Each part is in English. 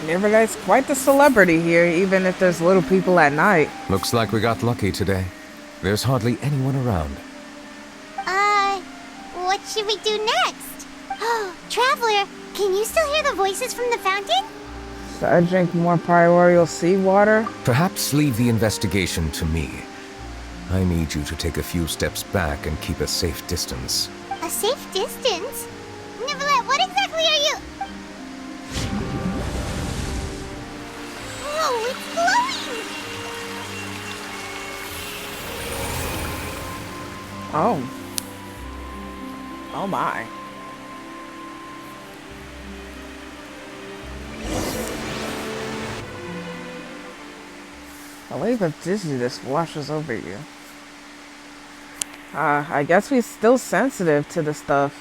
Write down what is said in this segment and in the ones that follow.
Nevertheless, quite the celebrity here, even if there's little people at night. Looks like we got lucky today. There's hardly anyone around. What should we do next? Oh, Traveler, can you still hear the voices from the fountain? Should I drink more primordial seawater? Perhaps leave the investigation to me. I need you to take a few steps back and keep a safe distance. A safe distance? Nicolette, what exactly are you... Whoa, it's glowing! Oh. Oh my. A wave of dizziness washes over you. I guess we're still sensitive to the stuff.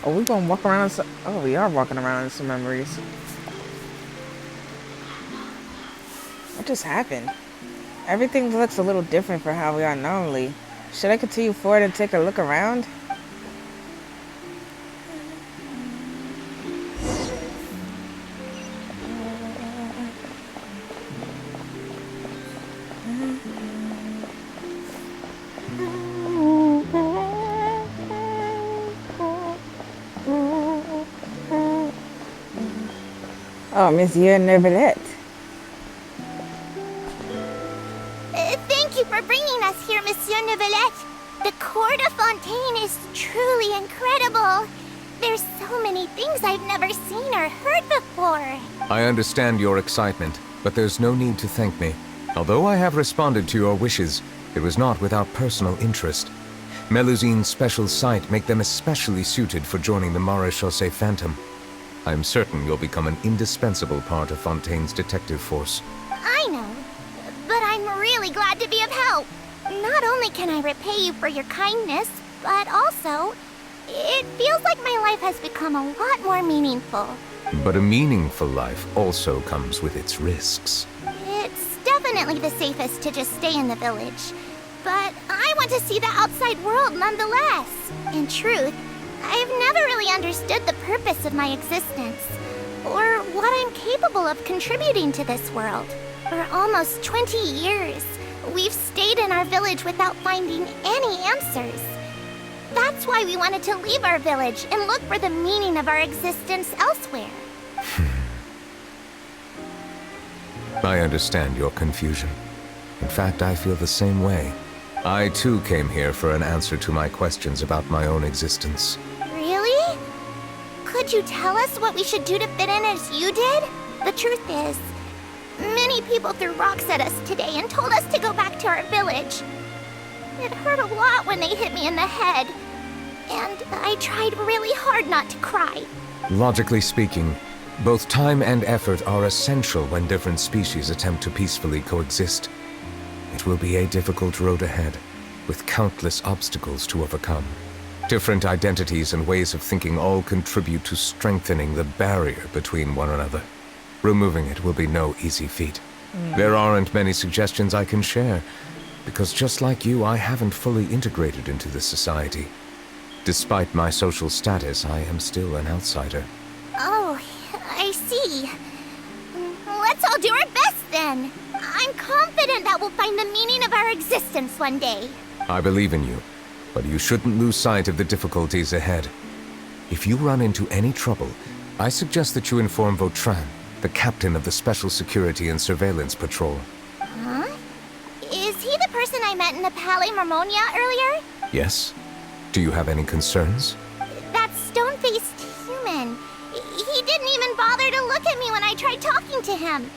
Oh, we gonna walk around in some... Oh, we are walking around in some memories. What just happened? Everything looks a little different from how we are normally. Should I continue forward and take a look around? Oh, Monsieur Neuvillette. Thank you for bringing us here, Monsieur Neuvillette. The Court of Fontaine is truly incredible. There's so many things I've never seen or heard before. I understand your excitement, but there's no need to thank me. Although I have responded to your wishes, it was not without personal interest. Melusine's special sight make them especially suited for joining the Maréchaussée Phantom. I'm certain you'll become an indispensable part of Fontaine's detective force. I know, but I'm really glad to be of help. Not only can I repay you for your kindness, but also, it feels like my life has become a lot more meaningful. But a meaningful life also comes with its risks. It's definitely the safest to just stay in the village. But I want to see the outside world nonetheless. In truth, I've never really understood the purpose of my existence, or what I'm capable of contributing to this world. For almost 20 years, we've stayed in our village without finding any answers. That's why we wanted to leave our village and look for the meaning of our existence elsewhere. I understand your confusion. In fact, I feel the same way. I too came here for an answer to my questions about my own existence. Really? Could you tell us what we should do to fit in as you did? The truth is, many people threw rocks at us today and told us to go back to our village. It hurt a lot when they hit me in the head, and I tried really hard not to cry. Logically speaking, both time and effort are essential when different species attempt to peacefully coexist. It will be a difficult road ahead, with countless obstacles to overcome. Different identities and ways of thinking all contribute to strengthening the barrier between one another. Removing it will be no easy feat. There aren't many suggestions I can share, because just like you, I haven't fully integrated into this society. Despite my social status, I am still an outsider. Oh, I see. Let's all do our best then. I'm confident that we'll find the meaning of our existence one day. I believe in you, but you shouldn't lose sight of the difficulties ahead. If you run into any trouble, I suggest that you inform Vautrin, the captain of the Special Security and Surveillance Patrol. Huh? Is he the person I met in the Palais Marmonia earlier? Yes? Do you have any concerns? That stone-faced human. He didn't even bother to look at me when I tried talking to him.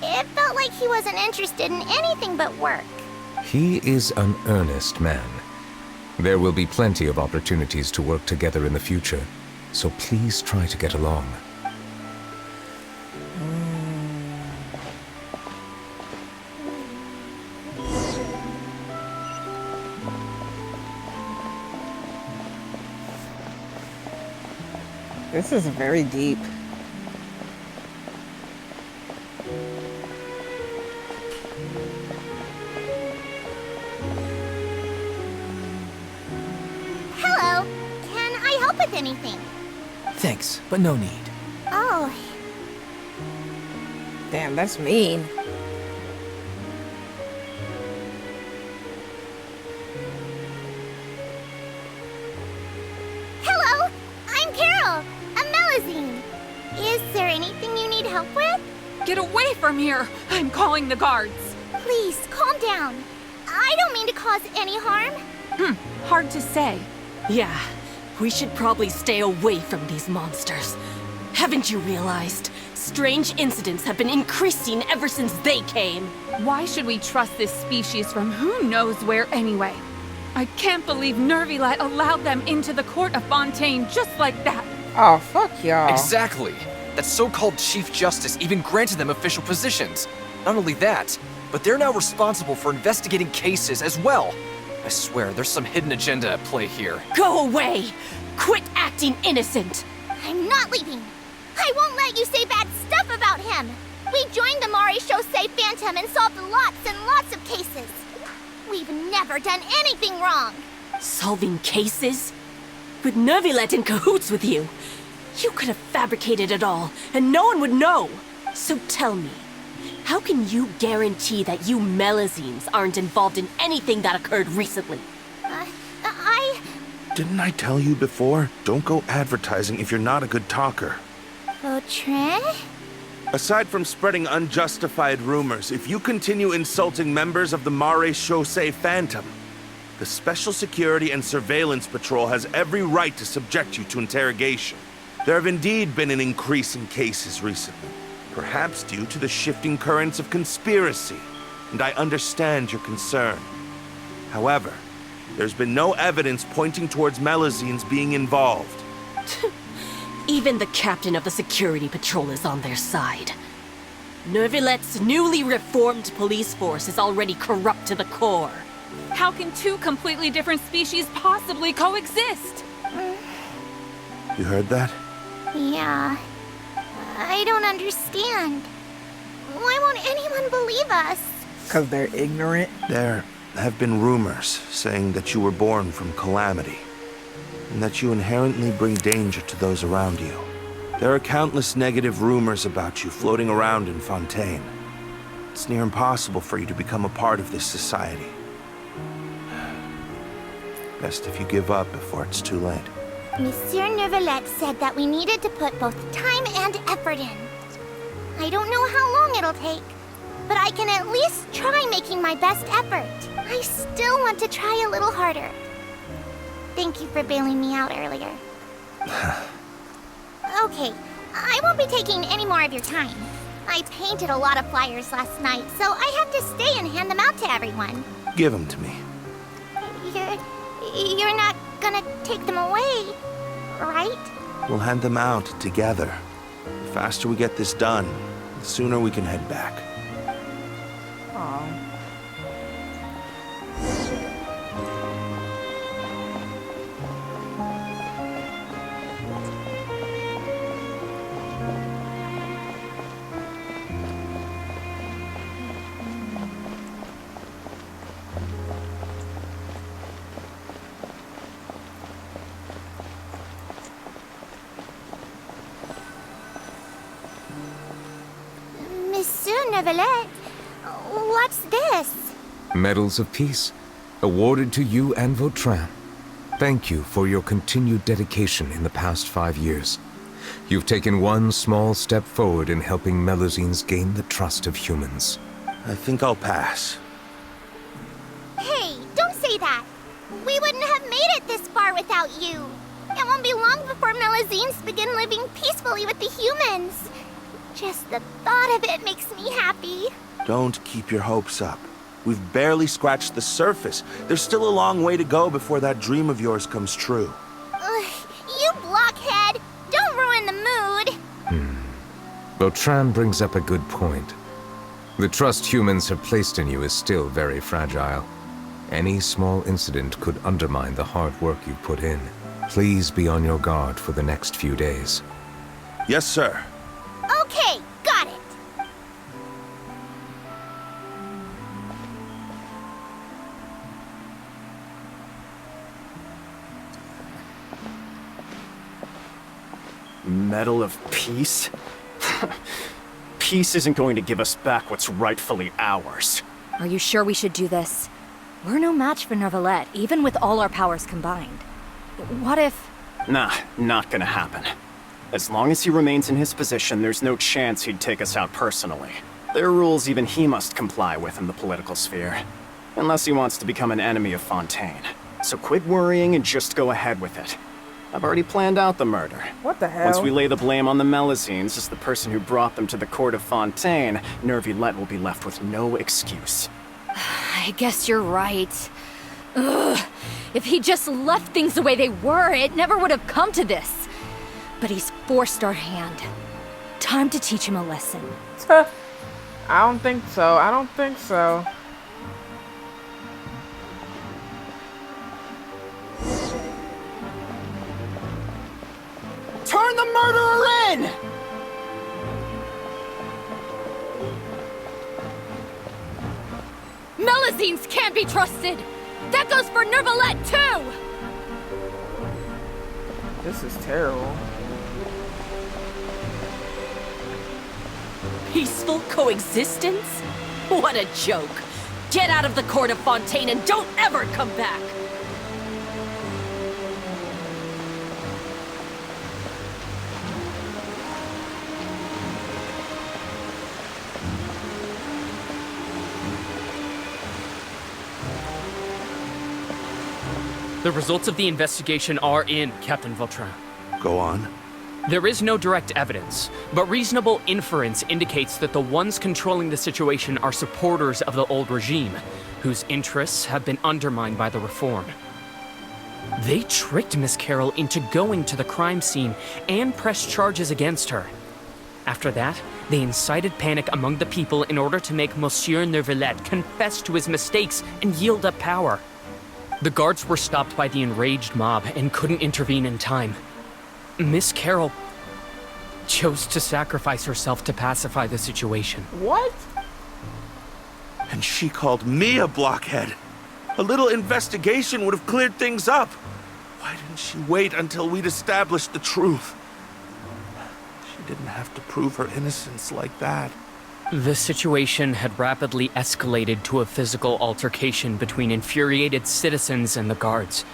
It felt like he wasn't interested in anything but work. He is an earnest man. There will be plenty of opportunities to work together in the future, so please try to get along. This is very deep. Hello. Can I help with anything? Thanks, but no need. Oh, Damn, that's mean. hello! I'm Carol, a Melusine. Is there anything you need help with? Get away from here! I'm calling the guards! Please, calm down. I don't mean to cause any harm. Hard to say. Yeah, we should probably stay away from these monsters. Haven't you realized? Strange incidents have been increasing ever since they came. Why should we trust this species from who knows where anyway? I can't believe Nervilet allowed them into the court of Fontaine just like that. Oh, fuck y'all. Exactly. That so-called Chief Justice even granted them official positions. Not only that, but they're now responsible for investigating cases as well. I swear, there's some hidden agenda at play here. Go away! Quit acting innocent! I'm not leaving. I won't let you say bad stuff about him. We joined the Mare Chaussee Phantom and solved lots and lots of cases. We've never done anything wrong. Solving cases? With Nervilet in cahoots with you. You could have fabricated it all, and no one would know. So tell me, how can you guarantee that you Melusines aren't involved in anything that occurred recently? Didn't I tell you before? Don't go advertising if you're not a good talker. Vautrin? Aside from spreading unjustified rumors, if you continue insulting members of the Mare Chaussee Phantom, the Special Security and Surveillance Patrol has every right to subject you to interrogation. There have indeed been an increase in cases recently, perhaps due to the shifting currents of conspiracy, and I understand your concern. However, there's been no evidence pointing towards Melusines being involved. Even the captain of the security patrol is on their side. Nervilet's newly reformed police force is already corrupt to the core. How can two completely different species possibly coexist? You heard that? Yeah. I don't understand. Why won't anyone believe us? Because they're ignorant. There have been rumors saying that you were born from calamity, and that you inherently bring danger to those around you. There are countless negative rumors about you floating around in Fontaine. It's near impossible for you to become a part of this society. Best if you give up before it's too late. Monsieur Nervilet said that we needed to put both time and effort in. I don't know how long it'll take, but I can at least try making my best effort. I still want to try a little harder. Thank you for bailing me out earlier. Okay, I won't be taking any more of your time. I painted a lot of flyers last night, so I have to stay and hand them out to everyone. Give them to me. You're not gonna take them away, right? We'll hand them out together. The faster we get this done, the sooner we can head back. Aw. Monsieur Nervilet, what's this? Medals of Peace, awarded to you and Vautrin. Thank you for your continued dedication in the past 5 years. You've taken one small step forward in helping Melusines gain the trust of humans. I think I'll pass. Hey, don't say that. We wouldn't have made it this far without you. It won't be long before Melusines begin living peacefully with the humans. Just the thought of it makes me happy. Don't keep your hopes up. We've barely scratched the surface. There's still a long way to go before that dream of yours comes true. Ugh, you blockhead! Don't ruin the mood! Vautrin brings up a good point. The trust humans have placed in you is still very fragile. Any small incident could undermine the hard work you've put in. Please be on your guard for the next few days. Yes, sir. Okay, got it. Medal of Peace? Peace isn't going to give us back what's rightfully ours. Are you sure we should do this? We're no match for Neuvillette, even with all our powers combined. What if... Nah, not gonna happen. As long as he remains in his position, there's no chance he'd take us out personally. There are rules even he must comply with in the political sphere. Unless he wants to become an enemy of Fontaine. So quit worrying and just go ahead with it. I've already planned out the murder. What the hell? Once we lay the blame on the Melusines as the person who brought them to the court of Fontaine, Neuvillette will be left with no excuse. I guess you're right. Ugh. If he just left things the way they were, it never would have come to this. But he's forced our hand. Time to teach him a lesson. I don't think so. I don't think so. Turn the murderer in! Melusines can't be trusted! That goes for Neuvillette, too! This is terrible. Peaceful coexistence? What a joke. Get out of the court of Fontaine and don't ever come back! The results of the investigation are in, Captain Vautrin. Go on. There is no direct evidence, but reasonable inference indicates that the ones controlling the situation are supporters of the old regime, whose interests have been undermined by the reform. They tricked Miss Carroll into going to the crime scene and pressed charges against her. After that, they incited panic among the people in order to make Monsieur Neuvillette confess to his mistakes and yield up power. The guards were stopped by the enraged mob and couldn't intervene in time. Miss Carroll chose to sacrifice herself to pacify the situation. What? And she called me a blockhead. A little investigation would have cleared things up. Why didn't she wait until we'd established the truth? She didn't have to prove her innocence like that. The situation had rapidly escalated to a physical altercation between infuriated citizens and the guards.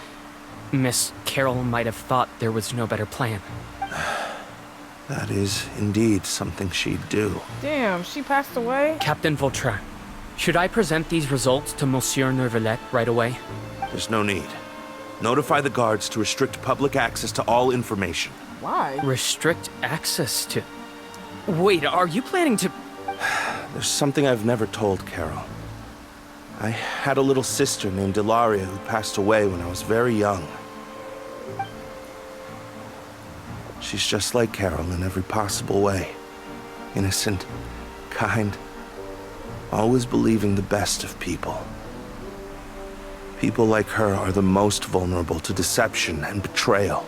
Miss Carroll might have thought there was no better plan. That is indeed something she'd do. Damn, she passed away? Captain Vautrin, should I present these results to Monsieur Neuvillette right away? There's no need. Notify the guards to restrict public access to all information. Why? Restrict access to... Wait, are you planning to... There's something I've never told Carol. I had a little sister named Ilaria who passed away when I was very young. She's just like Carol in every possible way. Innocent, kind, always believing the best of people. People like her are the most vulnerable to deception and betrayal.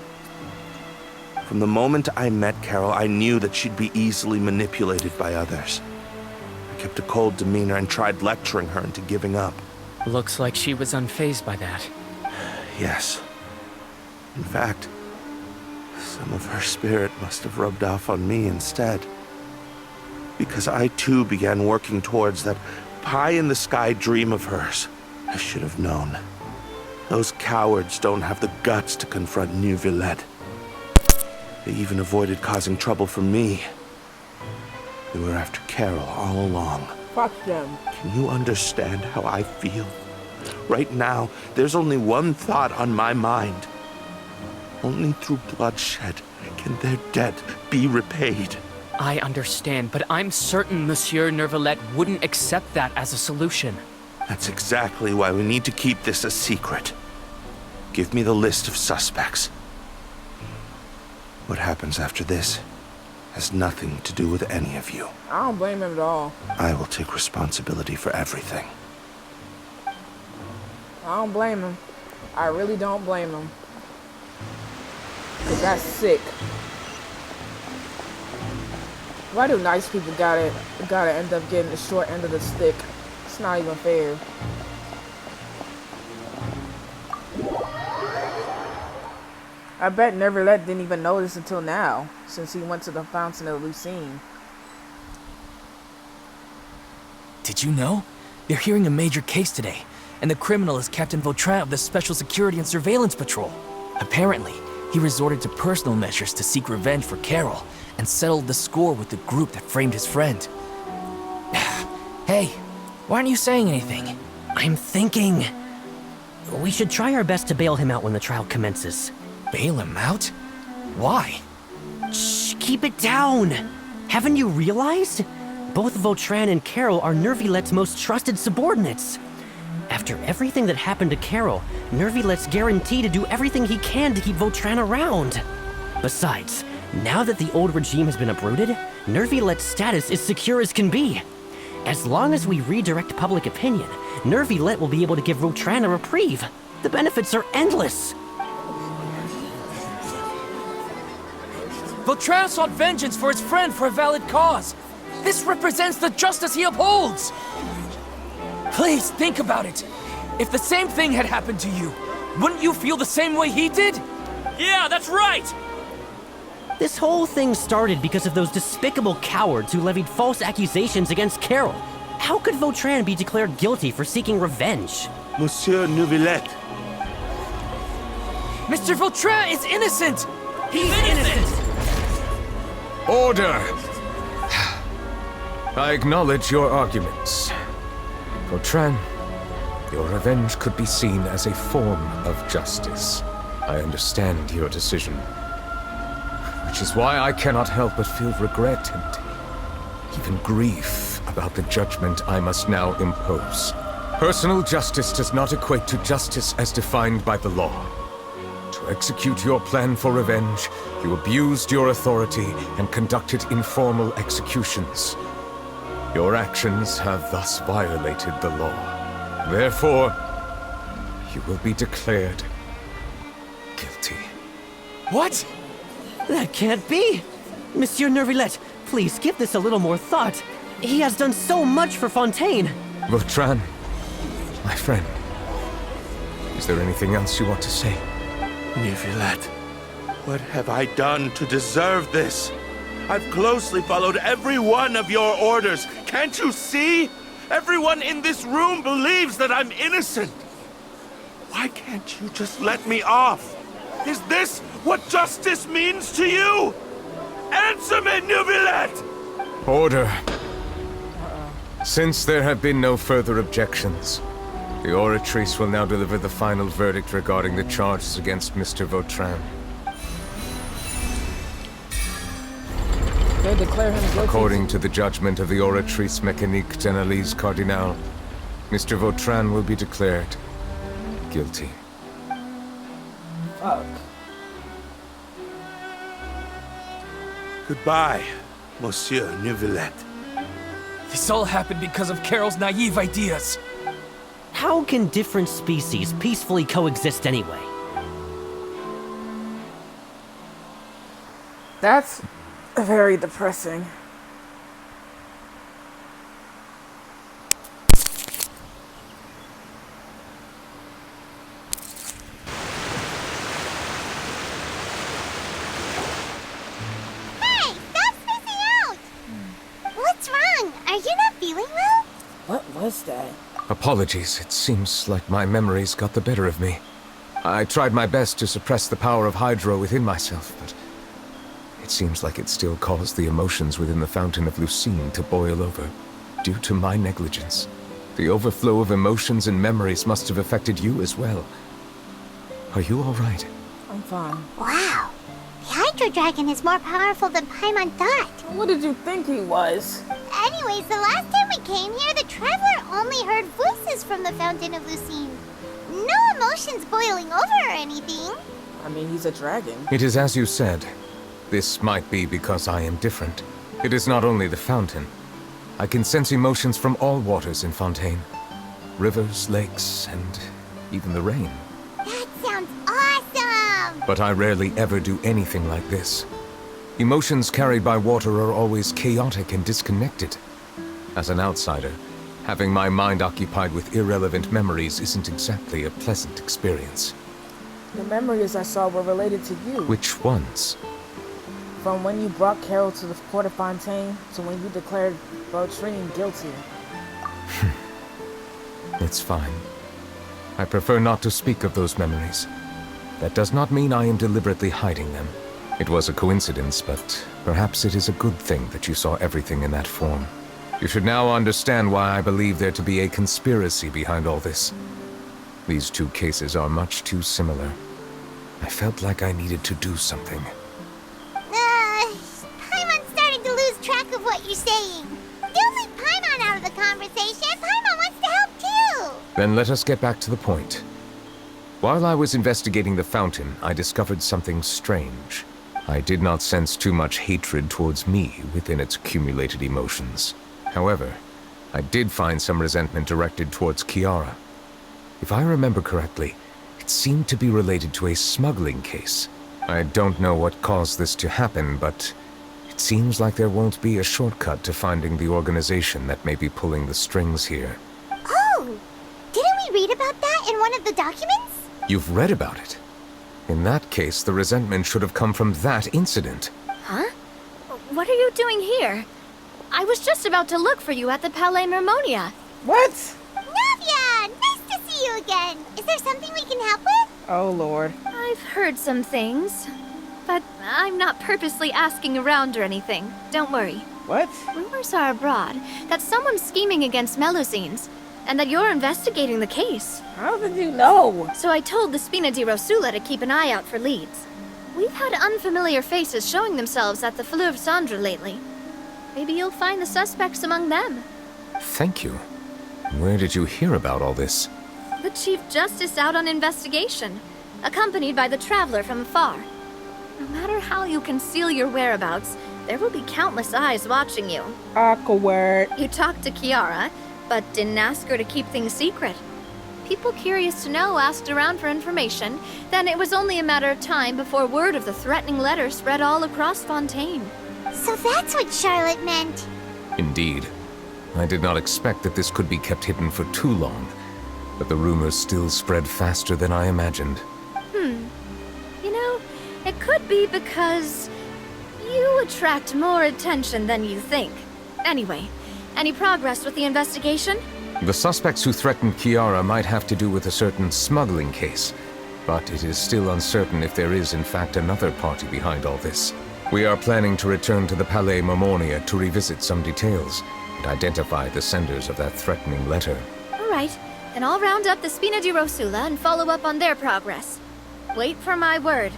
From the moment I met Carol, I knew that she'd be easily manipulated by others. I kept a cold demeanor and tried lecturing her into giving up. Looks like she was unfazed by that. Yes. In fact, some of her spirit must have rubbed off on me instead. Because I too began working towards that pie-in-the-sky dream of hers. I should have known. Those cowards don't have the guts to confront Neuvillette. They even avoided causing trouble for me. They were after Carol all along. Fuck them. Can you understand how I feel? Right now, there's only one thought on my mind. Only through bloodshed can their debt be repaid. I understand, but I'm certain Monsieur Neuvillette wouldn't accept that as a solution. That's exactly why we need to keep this a secret. Give me the list of suspects. What happens after this has nothing to do with any of you. I don't blame him at all. I will take responsibility for everything. I don't blame him. I really don't blame him. 'Cause that's sick. Why do nice people gotta end up getting the short end of the stick? It's not even fair. I bet Neverlet didn't even notice until now, since he went to the Fountain of Lucine. Did you know? They're hearing a major case today, and the criminal is Captain Vautrin of the Special Security and Surveillance Patrol. Apparently, he resorted to personal measures to seek revenge for Carol, and settled the score with the group that framed his friend. Hey, why aren't you saying anything? I'm thinking. We should try our best to bail him out when the trial commences. Bail him out? Why? Shh, keep it down! Haven't you realized? Both Vautrin and Carol are Nervilet's most trusted subordinates. After everything that happened to Carol, Nervilet's guaranteed to do everything he can to keep Vautrin around. Besides, now that the old regime has been uprooted, Nervilet's status is secure as can be. As long as we redirect public opinion, Nervilet will be able to give Vautrin a reprieve. The benefits are endless. Vautrin sought vengeance for his friend for a valid cause. This represents the justice he upholds. Please think about it. If the same thing had happened to you, wouldn't you feel the same way he did? Yeah, that's right! This whole thing started because of those despicable cowards who levied false accusations against Carol. How could Vautrin be declared guilty for seeking revenge? Monsieur Neuvillette. Mr. Vautrin is innocent! He's innocent! Order! I acknowledge your arguments. Vautrin, your revenge could be seen as a form of justice. I understand your decision. Which is why I cannot help but feel regret and even grief about the judgment I must now impose. Personal justice does not equate to justice as defined by the law. To execute your plan for revenge, you abused your authority and conducted informal executions. Your actions have thus violated the law. Therefore, you will be declared guilty. What? That can't be! Monsieur Nervilet, please give this a little more thought. He has done so much for Fontaine. Vautrin, my friend, is there anything else you want to say? Neuvillette, what have I done to deserve this? I've closely followed every one of your orders. Can't you see? Everyone in this room believes that I'm innocent. Why can't you just let me off? Is this what justice means to you? Answer me, Neuvillette! Order. Since there have been no further objections, the Oratrice will now deliver the final verdict regarding the charges against Mr. Vautrin. They declare him guilty. According to the judgment of the Oratrice Mécanique d'Analyse Cardinal, Mr. Vautrin will be declared guilty. Fuck. Goodbye, Monsieur Neuvillette. This all happened because of Carol's naive ideas. How can different species peacefully coexist anyway? That's very depressing. Hey, stop spacing out! What's wrong? Are you not feeling well? What was that? Apologies, it seems like my memories got the better of me. I tried my best to suppress the power of Hydro within myself, but it seems like it still caused the emotions within the Fountain of Lucine to boil over, due to my negligence. The overflow of emotions and memories must have affected you as well. Are you all right? I'm fine. Wow. The Hydro Dragon is more powerful than Paimon thought. What did you think he was? Anyways, the last time we came here, the Traveler only heard voices from the Fountain of Lucine. No emotions boiling over or anything. I mean, he's a dragon. It is as you said. This might be because I am different. It is not only the fountain. I can sense emotions from all waters in Fontaine. Rivers, lakes, and even the rain. That sounds awesome! But I rarely ever do anything like this. Emotions carried by water are always chaotic and disconnected. As an outsider, having my mind occupied with irrelevant memories isn't exactly a pleasant experience. The memories I saw were related to you. Which ones? From when you brought Carol to the court of Fontaine to when you declared Beltrine guilty. It's fine. I prefer not to speak of those memories. That does not mean I am deliberately hiding them. It was a coincidence, but perhaps it is a good thing that you saw everything in that form. You should now understand why I believe there to be a conspiracy behind all this. These two cases are much too similar. I felt like I needed to do something. Paimon's starting to lose track of what you're saying. Don't leave Paimon out of the conversation. Paimon wants to help too. Then let us get back to the point. While I was investigating the fountain, I discovered something strange. I did not sense too much hatred towards me within its accumulated emotions. However, I did find some resentment directed towards Kiara. If I remember correctly, it seemed to be related to a smuggling case. I don't know what caused this to happen, but it seems like there won't be a shortcut to finding the organization that may be pulling the strings here. Oh! Didn't we read about that in one of the documents? You've read about it? In that case, the resentment should have come from that incident. Huh? What are you doing here? I was just about to look for you at the Palais Mermonia. What? Navia! Nice to see you again. Is there something we can help with? Oh, Lord. I've heard some things, but I'm not purposely asking around or anything. Don't worry. What? Rumors are abroad that someone's scheming against Melusines, and that you're investigating the case. How did you know? So I told the Spina di Rosula to keep an eye out for leads. We've had unfamiliar faces showing themselves at the Fleuve Cendre lately. Maybe you'll find the suspects among them. Thank you. Where did you hear about all this? The Chief Justice out on investigation, accompanied by the Traveler from afar. No matter how you conceal your whereabouts, there will be countless eyes watching you. Awkward. You talked to Kiara, but didn't ask her to keep things secret. People curious to know asked around for information, then it was only a matter of time before word of the threatening letter spread all across Fontaine. So that's what Charlotte meant. Indeed. I did not expect that this could be kept hidden for too long, but the rumors still spread faster than I imagined. You know, it could be because you attract more attention than you think. Anyway, any progress with the investigation? The suspects who threatened Kiara might have to do with a certain smuggling case, but it is still uncertain if there is in fact another party behind all this. We are planning to return to the Palais Mermonia to revisit some details and identify the senders of that threatening letter. All right, then I'll round up the Spina di Rosula and follow up on their progress. Wait for my word.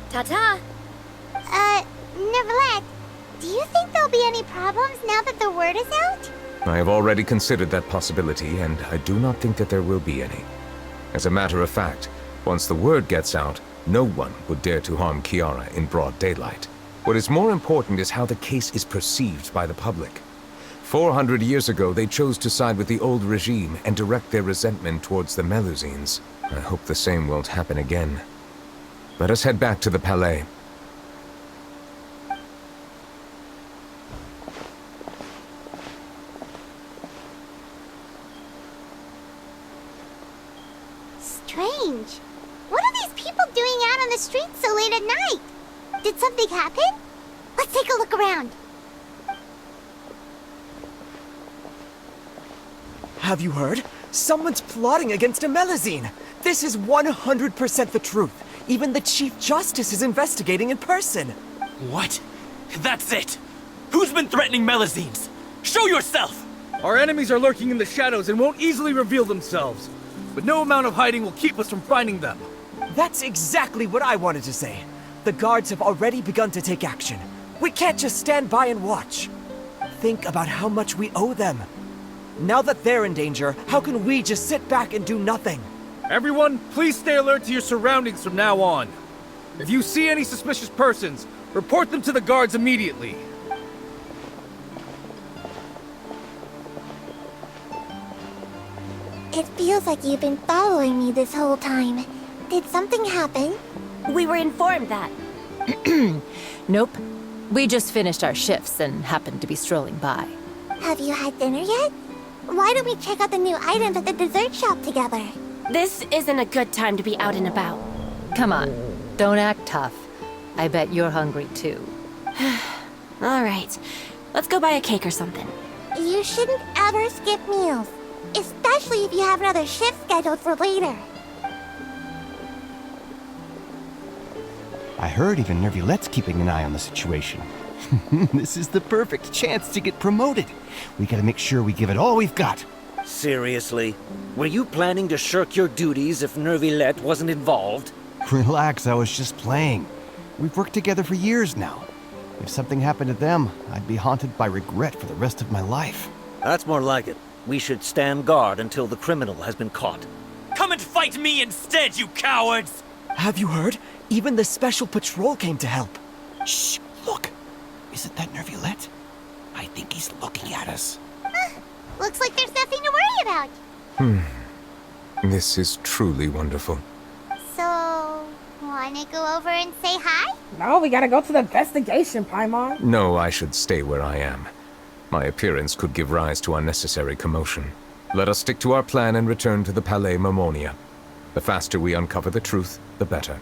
Ta-ta! Nevertheless, do you think there'll be any problems now that the word is out? I have already considered that possibility, and I do not think that there will be any. As a matter of fact, once the word gets out, no one would dare to harm Kiara in broad daylight. What is more important is how the case is perceived by the public. 400 years ago, they chose to side with the old regime and direct their resentment towards the Melusines. I hope the same won't happen again. Let us head back to the Palais. Strange. What are these people doing out on the streets so late at night? Did something happen? Let's take a look around. Have you heard? Someone's plotting against a Melusine. This is 100% the truth. Even the Chief Justice is investigating in person. What? That's it! Who's been threatening Melusines? Show yourself! Our enemies are lurking in the shadows and won't easily reveal themselves. But no amount of hiding will keep us from finding them. That's exactly what I wanted to say. The guards have already begun to take action. We can't just stand by and watch. Think about how much we owe them. Now that they're in danger, how can we just sit back and do nothing? Everyone, please stay alert to your surroundings from now on. If you see any suspicious persons, report them to the guards immediately. It feels like you've been following me this whole time. Did something happen? We were informed that. Nope. We just finished our shifts and happened to be strolling by. Have you had dinner yet? Why don't we check out the new items at the dessert shop together? This isn't a good time to be out and about. Come on, don't act tough. I bet you're hungry too. All right, let's go buy a cake or something. You shouldn't ever skip meals, especially if you have another shift scheduled for later. I heard even Nervulette's keeping an eye on the situation. This is the perfect chance to get promoted. We gotta make sure we give it all we've got. Seriously? Were you planning to shirk your duties if Nervulette wasn't involved? Relax, I was just playing. We've worked together for years now. If something happened to them, I'd be haunted by regret for the rest of my life. That's more like it. We should stand guard until the criminal has been caught. Come and fight me instead, you cowards! Have you heard? Even the Special Patrol came to help. Shh, look. Isn't that Nervulette? I think he's looking at us. Looks like there's nothing to worry about. This is truly wonderful. So, wanna go over and say hi? No, we gotta go to the investigation, Paimon. No, I should stay where I am. My appearance could give rise to unnecessary commotion. Let us stick to our plan and return to the Palais Mermonia. The faster we uncover the truth, the better.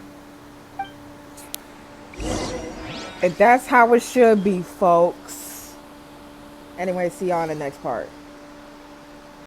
And that's how it should be, folks. Anyway, see y'all in the next part.